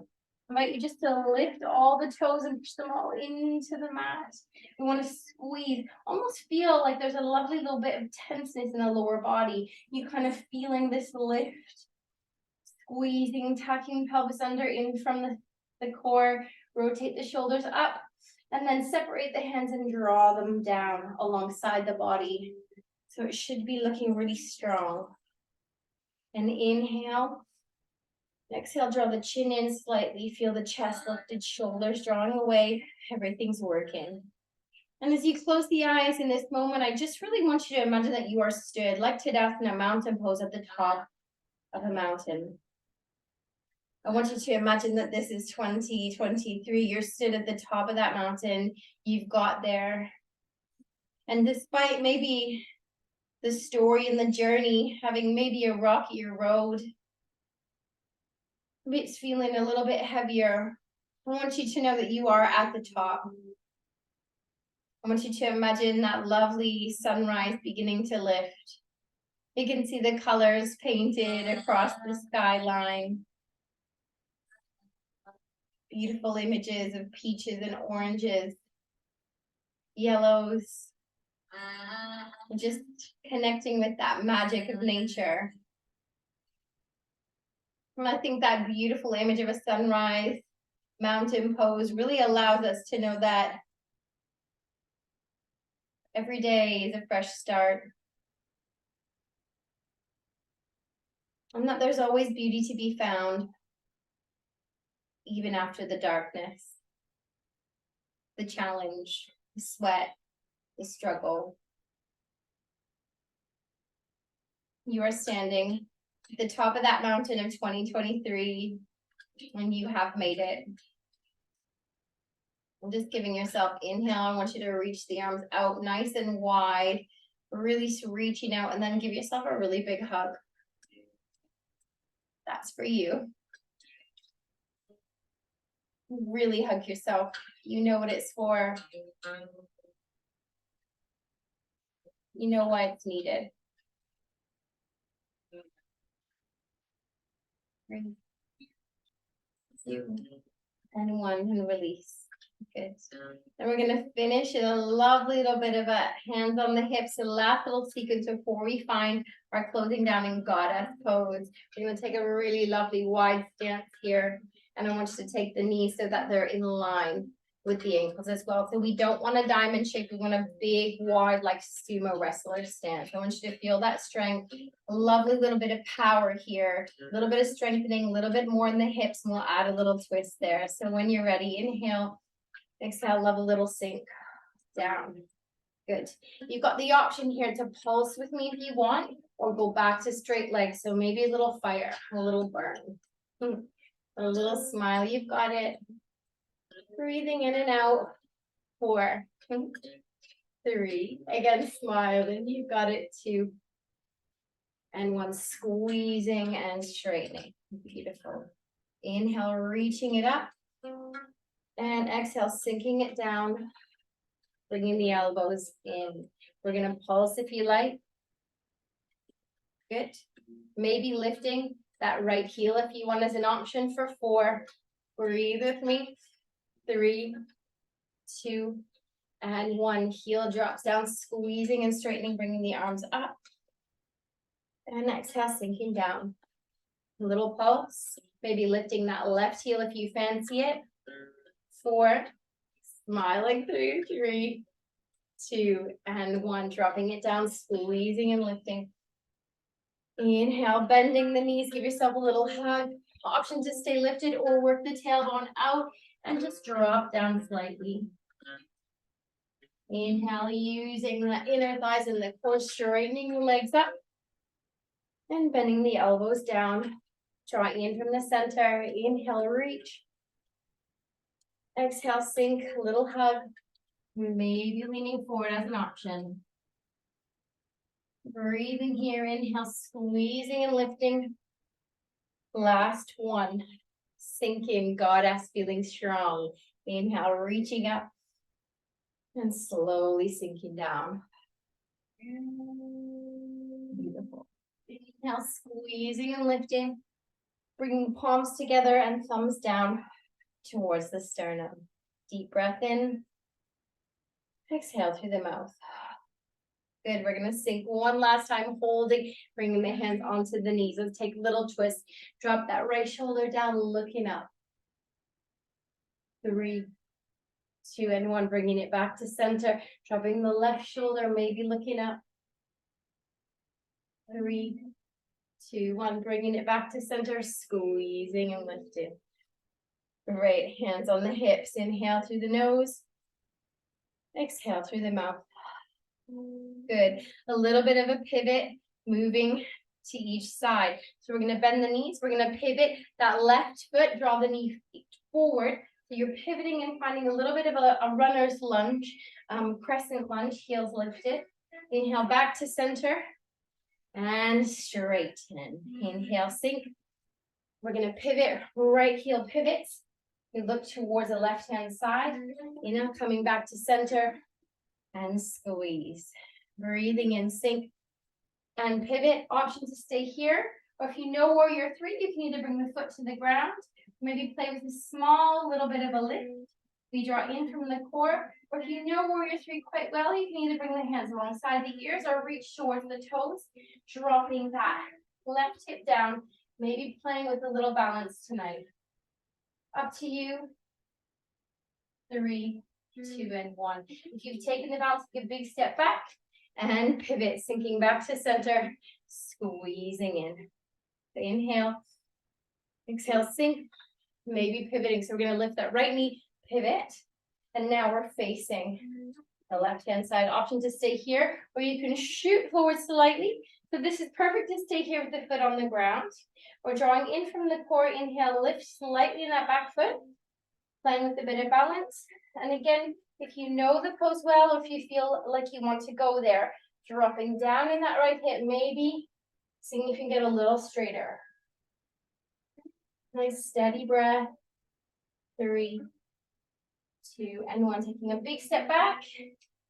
I invite you just to lift all the toes and push them all into the mat. We want to squeeze, almost feel like there's a lovely little bit of tenseness in the lower body. You kind of feeling this lift, squeezing, tucking pelvis under in from the core, rotate the shoulders up, and then separate the hands and draw them down alongside the body. So it should be looking really strong. And inhale. Exhale, draw the chin in slightly. Feel the chest lifted, shoulders drawing away. Everything's working. And as you close the eyes in this moment, I just really want you to imagine that you are stood like Tadasana, mountain pose at the top of a mountain. I want you to imagine that this is 2023. You're stood at the top of that mountain. You've got there. And despite maybe the story and the journey having maybe a rockier road, it's feeling a little bit heavier, I want you to know that you are at the top. I want you to imagine that lovely sunrise beginning to lift. You can see the colors painted across the skyline. Beautiful images of peaches and oranges, yellows. Just connecting with that magic of nature. And I think that beautiful image of a sunrise mountain pose really allows us to know that every day is a fresh start. And that there's always beauty to be found, even after the darkness, the challenge, the sweat, the struggle. You are standing at the top of that mountain of 2023, and you have made it. And just giving yourself inhale, I want you to reach the arms out nice and wide, really reaching out, and then give yourself a really big hug. That's for you. Really hug yourself. You know what it's for. You know why it's needed. 3, 2, and 1, and release. Good. And we're gonna finish in a lovely little bit of a hands on the hips, and last little sequence before we find our closing down in goddess pose. We're gonna take a really lovely wide stance here, and I want you to take the knees so that they're in line with the ankles as well. So we don't want a diamond shape, we want a big, wide, like sumo wrestler stance. I want you to feel that strength, a lovely little bit of power here, a little bit of strengthening, a little bit more in the hips, and we'll add a little twist there. So when you're ready, inhale, exhale, love a little sink down. Good. You've got the option here to pulse with me if you want, or go back to straight legs. So maybe a little fire, a little burn, a little smile. You've got it. Breathing in and out. 4, 3. Again, smiling. You've got it. 2 and 1. Squeezing and straightening. Beautiful. Inhale, reaching it up. And exhale, sinking it down. Bringing the elbows in. We're going to pulse if you like. Good. Maybe lifting that right heel if you want as an option for 4. Breathe with me. 3, 2, and 1. Heel drops down, squeezing and straightening, bringing the arms up. And exhale, sinking down. A little pulse. Maybe lifting that left heel if you fancy it. 4, smiling through. 3, 2, and 1. Dropping it down, squeezing and lifting. Inhale, bending the knees. Give yourself a little hug. Option to stay lifted or work the tailbone out and just drop down slightly. Inhale, using the inner thighs and the core, straightening the legs up and bending the elbows down. Drawing in from the center. Inhale, reach. Exhale, sink, a little hug. Maybe leaning forward as an option. Breathing here, inhale, squeezing and lifting. Last 1. Sinking, goddess, feeling strong. Inhale, reaching up. And slowly sinking down. Beautiful. Inhale, squeezing and lifting. Bringing palms together and thumbs down towards the sternum. Deep breath in. Exhale through the mouth. Good. We're going to sink one last time, holding, bringing the hands onto the knees. Let's take a little twist. Drop that right shoulder down, looking up. 3, 2, and 1. Bringing it back to center. Dropping the left shoulder, maybe looking up. 3, 2, 1. Bringing it back to center. Squeezing and lifting. Great. Hands on the hips. Inhale through the nose. Exhale through the mouth. Good. A little bit of a pivot, moving to each side. So we're going to bend the knees. We're going to pivot that left foot, draw the knee forward. So you're pivoting and finding a little bit of a runner's lunge, crescent lunge, heels lifted. Inhale back to center and straighten. Inhale, sink. We're going to pivot, right heel pivots. We look towards the left-hand side. Inhale, coming back to center. And squeeze. Breathing in, sink and pivot. Option to stay here, or if you know warrior 3, you can either bring the foot to the ground, maybe play with a small little bit of a lift. We draw in from the core, or if you know warrior 3 quite well, you can either bring the hands alongside the ears or reach towards the toes, dropping that left hip down, maybe playing with a little balance tonight. Up to you. 3, 2, and 1. If you've taken the balance, take a big step back and pivot, sinking back to center, squeezing in. Inhale, exhale, sink, maybe pivoting. So we're going to lift that right knee, pivot, and now we're facing the left-hand side. Option to stay here, or you can shoot forward slightly. So this is perfect to stay here with the foot on the ground. We're drawing in from the core. Inhale, lift slightly in that back foot, playing with a bit of balance. And again, if you know the pose well, or if you feel like you want to go there, dropping down in that right hip, maybe seeing if you can get a little straighter. Nice steady breath. 3, 2, and 1. Taking a big step back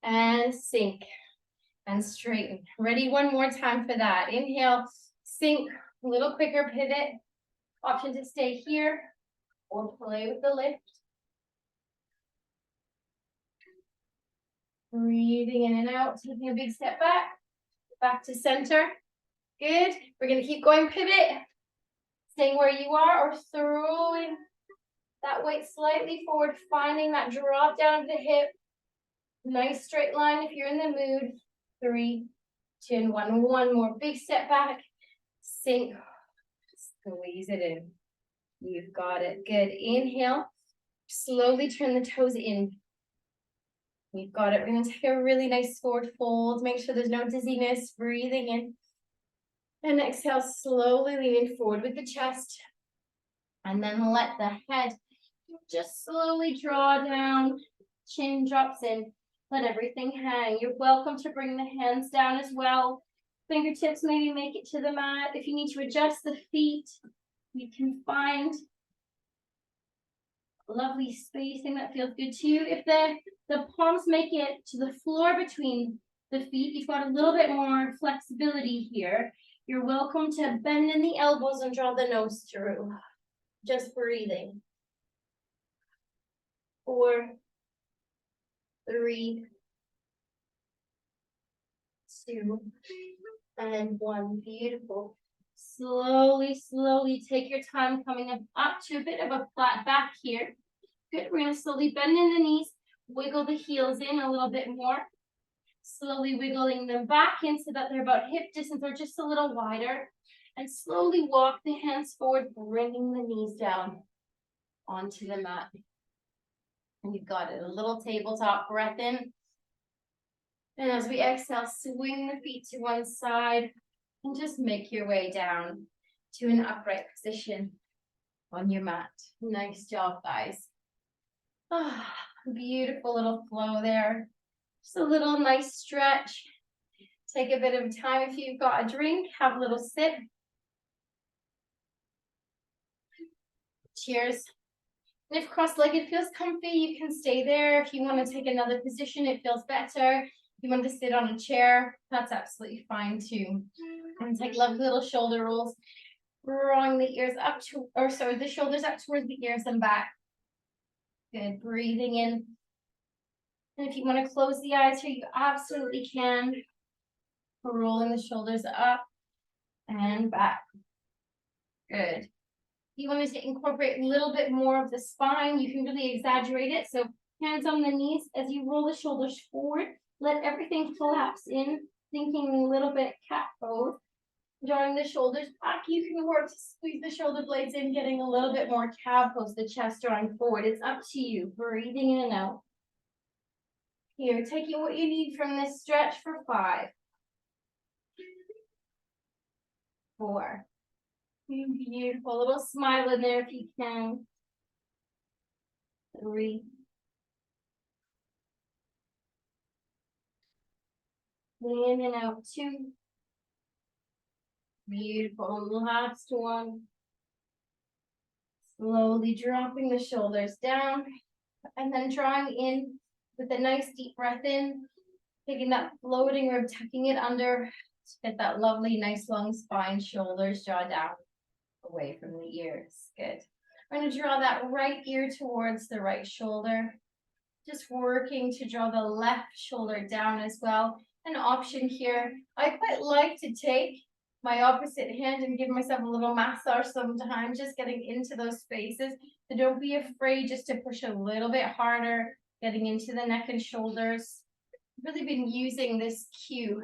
and sink and straighten. Ready? One more time for that. Inhale, sink, a little quicker pivot. Option to stay here or play with the lift. Breathing in and out, taking a big step back to center. Good. We're going to keep going, pivot. Staying where you are or throwing that weight slightly forward, finding that drop down to the hip. Nice straight line if you're in the mood. 3, 2, and 1. One more big step back. Sink. Squeeze it in. You've got it. Good. Inhale. Slowly turn the toes in. You've got it. We're going to take a really nice forward fold. Make sure there's no dizziness. Breathing in. And exhale, slowly leaning forward with the chest. And then let the head just slowly draw down. Chin drops in. Let everything hang. You're welcome to bring the hands down as well. Fingertips maybe make it to the mat. If you need to adjust the feet, you can find lovely spacing that feels good to you. If the palms make it to the floor between the feet, you've got a little bit more flexibility here. You're welcome to bend in the elbows and draw the nose through. Just breathing. 4, 3, 2, and 1. Beautiful. Slowly, slowly take your time coming up to a bit of a flat back here. Good. We're going to slowly bend in the knees, wiggle the heels in a little bit more. Slowly wiggling them back in so that they're about hip distance or just a little wider. And slowly walk the hands forward, bringing the knees down onto the mat. And you've got it. A little tabletop breath in. And as we exhale, swing the feet to one side and just make your way down to an upright position on your mat. Nice job, guys. Ah, beautiful little flow there. Just a little nice stretch. Take a bit of time if you've got a drink, have a little sip. Cheers. And if cross-legged feels comfy, you can stay there. If you want to take another position, it feels better. If you want to sit on a chair, that's absolutely fine too. And take lovely little shoulder rolls, drawing the ears up to, the shoulders up towards the ears and back. Good, breathing in. And if you want to close the eyes here, you absolutely can. Rolling the shoulders up and back. Good. You want to incorporate a little bit more of the spine, you can really exaggerate it. So hands on the knees as you roll the shoulders forward. Let everything collapse in, thinking a little bit cat pose. Drawing the shoulders back, you can work to squeeze the shoulder blades in, getting a little bit more cow pose, the chest drawing forward. It's up to you. Breathing in and out. Here, taking what you need from this stretch for 5, 4. Beautiful. A little smile in there if you can. 3. In and out. 2. Beautiful. Last one. Slowly dropping the shoulders down and then drawing in with a nice deep breath in, taking that floating rib, tucking it under to get that lovely, nice long spine, shoulders draw down away from the ears. Good. I'm going to draw that right ear towards the right shoulder. Just working to draw the left shoulder down as well. An option here, I quite like to take my opposite hand and give myself a little massage sometimes, just getting into those spaces. So don't be afraid just to push a little bit harder, getting into the neck and shoulders. I've really been using this cue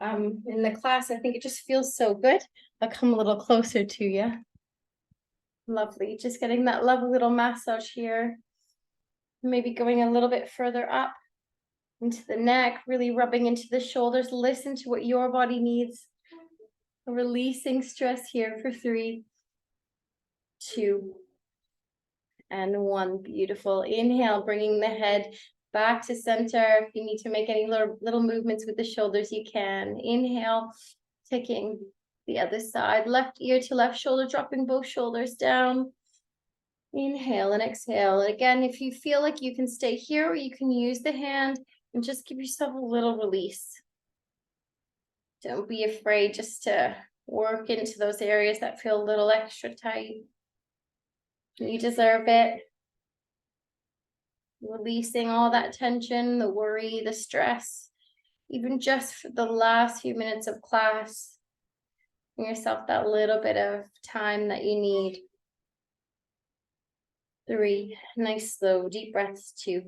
in the class. I think it just feels so good. I'll come a little closer to you. Lovely. Just getting that lovely little massage here. Maybe going a little bit further up into the neck, really rubbing into the shoulders. Listen to what your body needs. Releasing stress here for 3, 2, and 1. Beautiful. Inhale, bringing the head back to center. If you need to make any little movements with the shoulders, you can. Inhale, taking the other side, left ear to left shoulder, dropping both shoulders down. Inhale and exhale. Again, if you feel like you can stay here, or you can use the hand and just give yourself a little release. Don't be afraid just to work into those areas that feel a little extra tight. You deserve it. Releasing all that tension, the worry, the stress, even just for the last few minutes of class. Give yourself that little bit of time that you need. 3, nice slow deep breaths. 2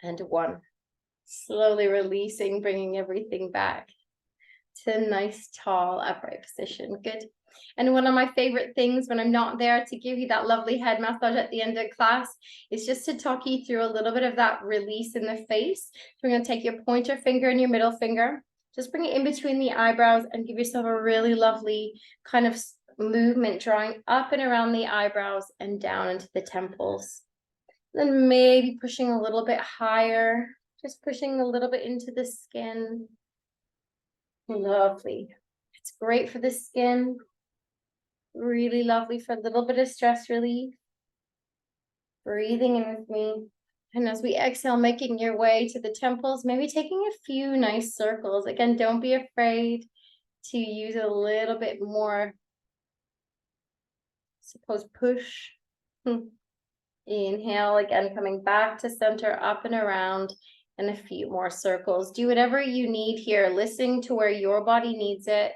and 1. Slowly releasing, bringing everything back to a nice tall upright position. Good. And one of my favorite things when I'm not there to give you that lovely head massage at the end of class is just to talk you through a little bit of that release in the face. So we're going to take your pointer finger and your middle finger, just bring it in between the eyebrows and give yourself a really lovely kind of movement, drawing up and around the eyebrows and down into the temples. Then maybe pushing a little bit higher, just pushing a little bit into the skin. Lovely. It's great for the skin. Really lovely for a little bit of stress relief. Breathing in with me. And as we exhale, making your way to the temples, maybe taking a few nice circles. Again, don't be afraid to use a little bit more, suppose, push. Inhale, again, coming back to center, up and around, and a few more circles. Do whatever you need here, listening to where your body needs it.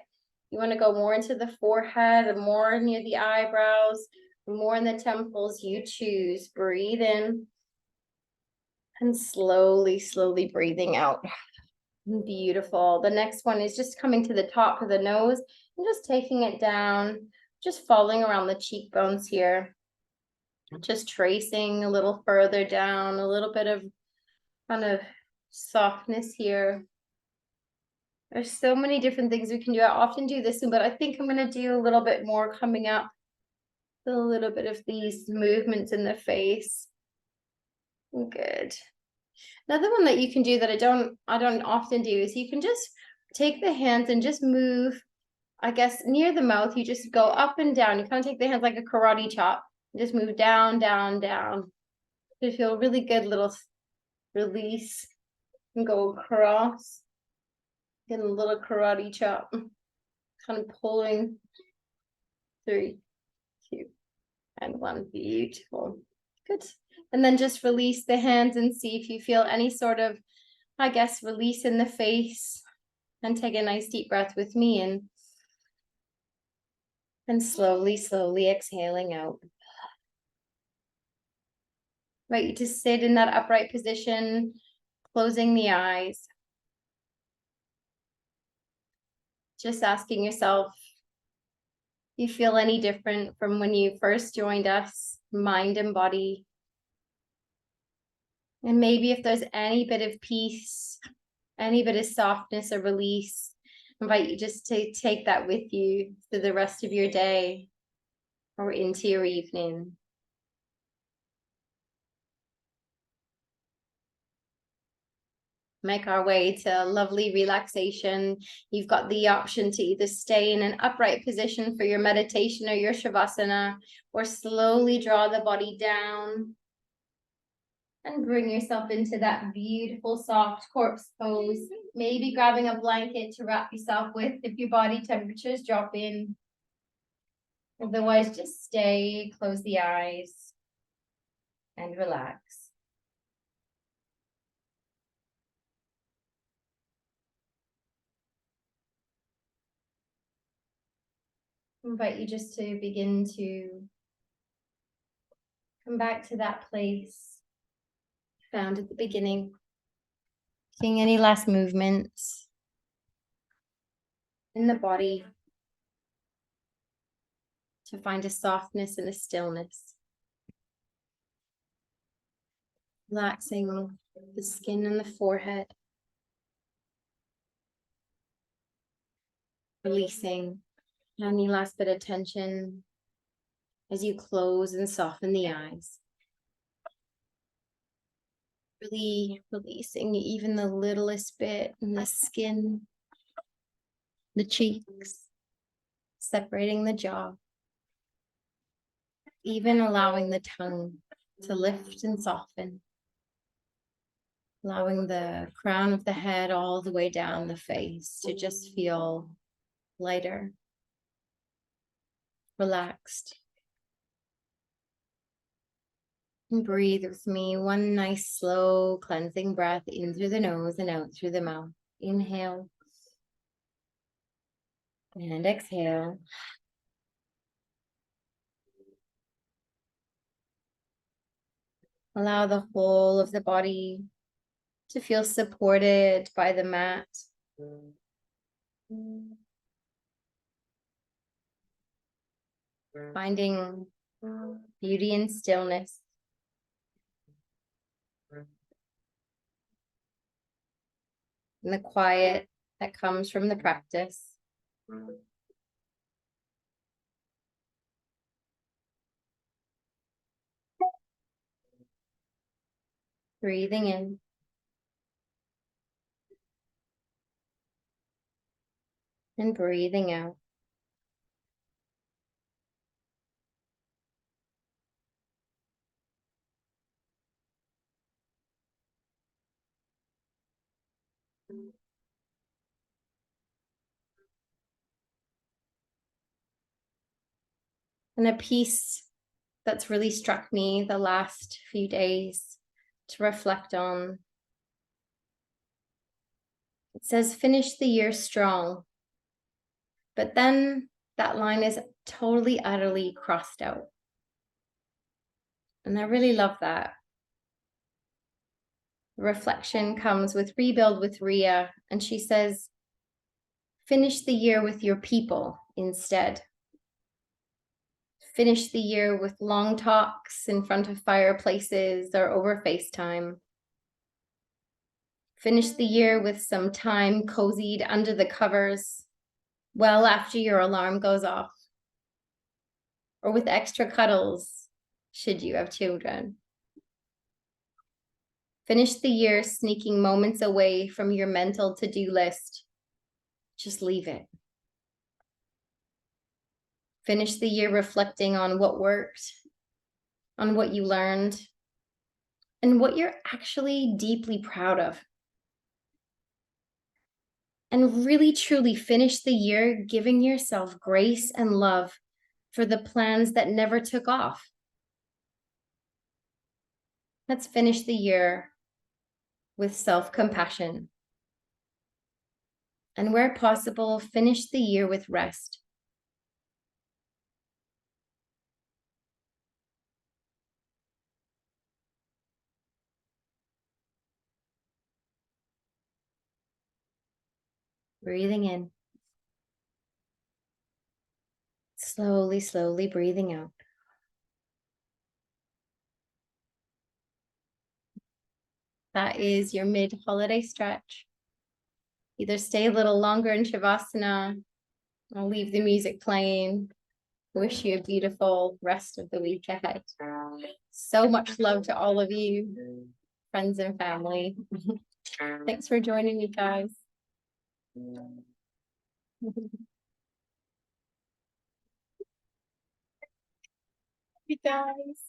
You want to go more into the forehead, more near the eyebrows, more in the temples, you choose. Breathe in and slowly, slowly breathing out. Beautiful. The next one is just coming to the top of the nose and just taking it down, just following around the cheekbones here. Just tracing a little further down, a little bit of kind of softness here. There's so many different things we can do. I often do this one, but I think I'm going to do a little bit more coming up. A little bit of these movements in the face. Good. Another one that you can do that I don't often do is you can just take the hands and just move, I guess, near the mouth. You just go up and down. You kind of take the hands like a karate chop. Just move down, down, down. You feel really good little release and go across. Get a little karate chop. Kind of pulling. 3, 2, and 1. Beautiful. Good. And then just release the hands and see if you feel any sort of, I guess, release in the face. And take a nice deep breath with me in. And slowly, slowly exhaling out. Right, you just sit in that upright position, closing the eyes. Just asking yourself, you feel any different from when you first joined us, mind and body? And maybe if there's any bit of peace, any bit of softness or release, I invite you just to take that with you for the rest of your day or into your evening. Make our way to lovely relaxation. You've got the option to either stay in an upright position for your meditation or your shavasana, or slowly draw the body down and bring yourself into that beautiful soft corpse pose. Maybe grabbing a blanket to wrap yourself with if your body temperatures drop in. Otherwise, just stay, close the eyes, and relax. I invite you just to begin to come back to that place found at the beginning. Seeing any last movements in the body to find a softness and a stillness. Relaxing the skin and the forehead. Releasing any last bit of tension as you close and soften the eyes. Really releasing even the littlest bit in the skin, the cheeks, separating the jaw, even allowing the tongue to lift and soften, allowing the crown of the head all the way down the face to just feel lighter, relaxed. And breathe with me. One nice, slow, cleansing breath in through the nose and out through the mouth. Inhale. And exhale. Allow the whole of the body to feel supported by the mat. Finding beauty and stillness. And the quiet that comes from the practice. Breathing in. And breathing out. And a piece that's really struck me the last few days to reflect on. It says, finish the year strong. But then that line is totally, utterly crossed out. And I really love that. The reflection comes with rebuild with Ria, and she says, finish the year with your people instead. Finish the year with long talks in front of fireplaces or over FaceTime. Finish the year with some time cozied under the covers well after your alarm goes off, or with extra cuddles should you have children. Finish the year sneaking moments away from your mental to-do list. Just leave it. Finish the year reflecting on what worked, on what you learned, and what you're actually deeply proud of. And really, truly finish the year giving yourself grace and love for the plans that never took off. Let's finish the year with self-compassion. And where possible, finish the year with rest. Breathing in. Slowly, slowly breathing out. That is your mid-holiday stretch. Either stay a little longer in Shavasana, or leave the music playing. Wish you a beautiful rest of the week ahead. So much love to all of you, friends and family. Thanks for joining me, guys. You guys.